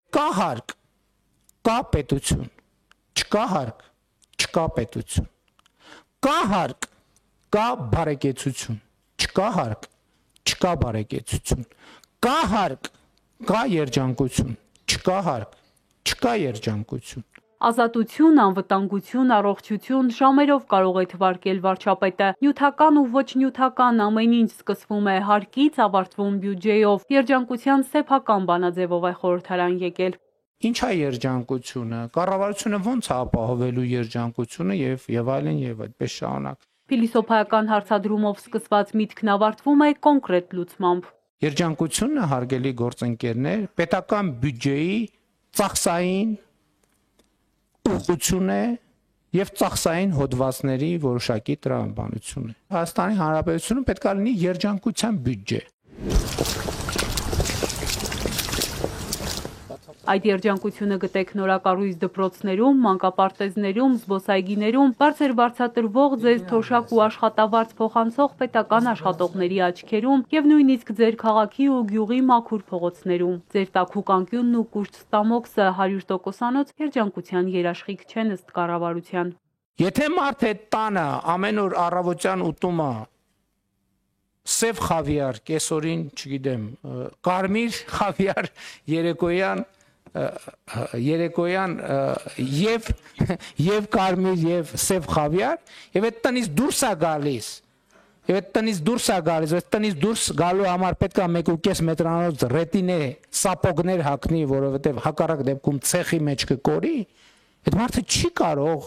Կա հարկ, կա պետություն, չկա հարկ, չկա պետություն, կա հարկ, կա բարեկեցություն, չկա հարկ, չկա բարեկեցություն, կա հարկ, կա երջանկություն, չկա հարկ, չկա երջանկություն։ Ազատություն, անվտանգություն, առողջություն ժամերով կարող է թվարկել վարչապետը։ Նյութական ու ոչ նյութական ամեն ինչ սկսվում է հարկից, ավարտվում բյուջեով։ Երջանկության սեփական բանաձևով է խորհրդարան եկել։ Ինչ է երջանկությունը, կառավարությունը ո՞նց է ապահովելու երջանկությունը եւ այլն եւ այդպես շարունակ։ Փիլիսոփայական հարցադրումով սկսված միտքն ավարտվում է կոնկրետ լուծմամբ։ Երջանկությունը, հարգելի գործընկերներ, պետական բյուջեի ծախսային ուղղություն է եւ ծախսային հոդվածների որոշակի տրամաբանություն է։ Հայաստանի Հանրապետությունը պետք է լինի երջանկության բյուջե։ Այդ երջանկությունը գտեք նորակառույց դպրոցներում, մանկապարտեզներում, զբոսայգիներում, բարձր բարձատրվող ձեզ թոշակ ու աշխատավարձ փոխանցող պետական աշխատողների աչքերում եւ նույնիսկ ձեր քաղաքի ու գյուղի մաքուր փողոցներում։ Ձեր տաքուկ անկյունն ու կուշտ ստամոքսը 100%-անոց երջանկության երաշխիք չեն ըստ կառավարության։ Եթե մարդ է տանը ամեն օր առավոտյան ուտումը սև խավիար, կեսօրին, չգիտեմ, կարմիր խավիար, երեկոյան եւ կարմիր եւ սև խավիար, եւ այդ տնից դուրս է գալիս, այդ տնից դուրս գալու համար պետք է 1.5 մետրանոց ռետինե սապոգներ հագնի, որովհետեւ հակառակ դեպքում ցեխի մեջ կկորի, այդ մարդը չի կարող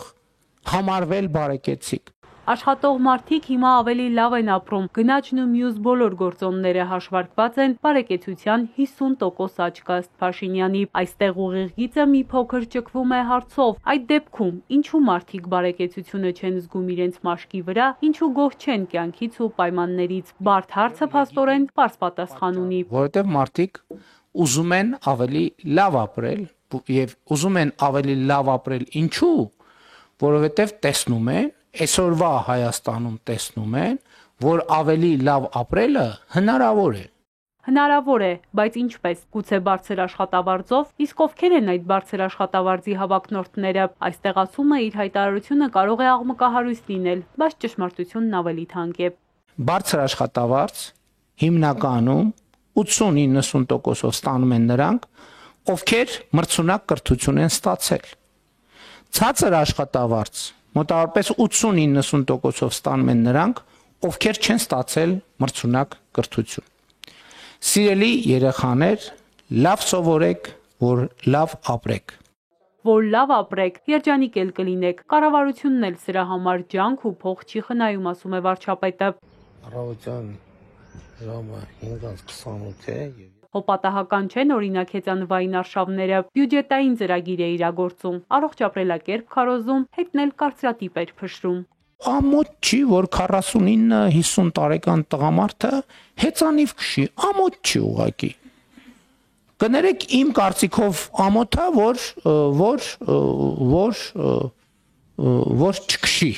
համարվել բարեկեցիկ։ Աշխատող մարդիկ հիմա ավելի լավ են ապրում, գնաճն ու մյուս բոլոր գործոնները հաշվարկված են, բարեկեցության 50% աճ կա ըստ Փաշինյանի։ Այստեղ ուղիղ գիծը մի փոքր ճկվում է հարցով. այդ դեպքում ինչու մարդիկ բարեկեցությունը չեն զգում իրենց մաշկի վրա, ինչու գոհ չեն կյանքից ու պայմաններից։ Բարդ հարցը փաստորեն պարզ պատասխան ունի։ Որովհետև մարդիկ ուզում են ավելի լավ ապրել եւ ուզում են ավելի լավ ապրել ինչու, որովհետև տեսնում են այսօրվա Հայաստանում տեսնում են, որ ավելի լավ ապրելը հնարավոր է։ Հնարավոր է, բայց ինչպես, գուցե բարձր աշխատավարձով, իսկ ովքեր են այդ բարձր աշխատավարձի հավակնորդները։ Այստեղ ասում է իր հայտարարությունը կարող է աղմկահարույց լինել, բայց ճշմարտությունն ավելի թանկ է։ Բարձր աշխատավարձ հիմնականում 80-90%-ով ստանում են նրանք, ովքեր մրցունակ կրթություն են ստացել։ Ցածր աշխատավարձ մոտավորապես 80-90%-ով ստանում են նրանք, ովքեր չեն ստացել մրցունակ կրթություն։ Սիրելի երեխաներ, լավ սովորեք, որ լավ ապրեք։ Որ լավ ապրեք, երջանիկ էլ կլինեք։ Կառավարությունն էլ սրա համար ջանք ու փող չի խնայում, ասում է վարչապետը։ Առավոտյան ժամը 5:28 է եւ Հոպատահական չեն օրինակ հեծանվային արշավները, բյուջետային ծրագիր է իրագործում, առողջ ապրելակերպ քարոզում, հետն էլ կարծրատիպ էր փշրում։ Ամոթ չի, որ 49-50 տարեկան տղամարդը հեծանիվ քշի, ամոթ չի ուղղակի։ Կներեք իմ կարծիքով ամոթ է, որ չքշի։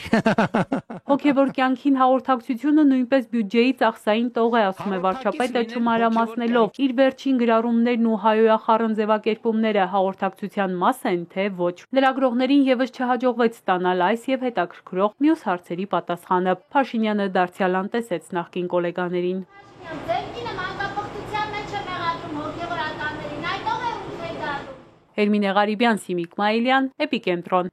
Հոգևոր կյանքին հաղորդակցությունը նույնպես բյուջեի ծախսային տող է, ասում է վարչապետը չմանրամասնելով։ Իր վերջին գրառումներն ու հայոյախառն ձևակերպումները հաղորդակցության մաս են, թե ոչ։ Լրագրողներին եւս չհաջողվեց ստանալ այս եւ հետաքրքրող մյուս հարցերի պատասխանը։ Փաշինյանը դարձյալ անտեսեց նախկին գոլեգաներին։ Էրմինե Ղարիբյան, Սիմիկ Մայիլյան, Էպիկենտրոն։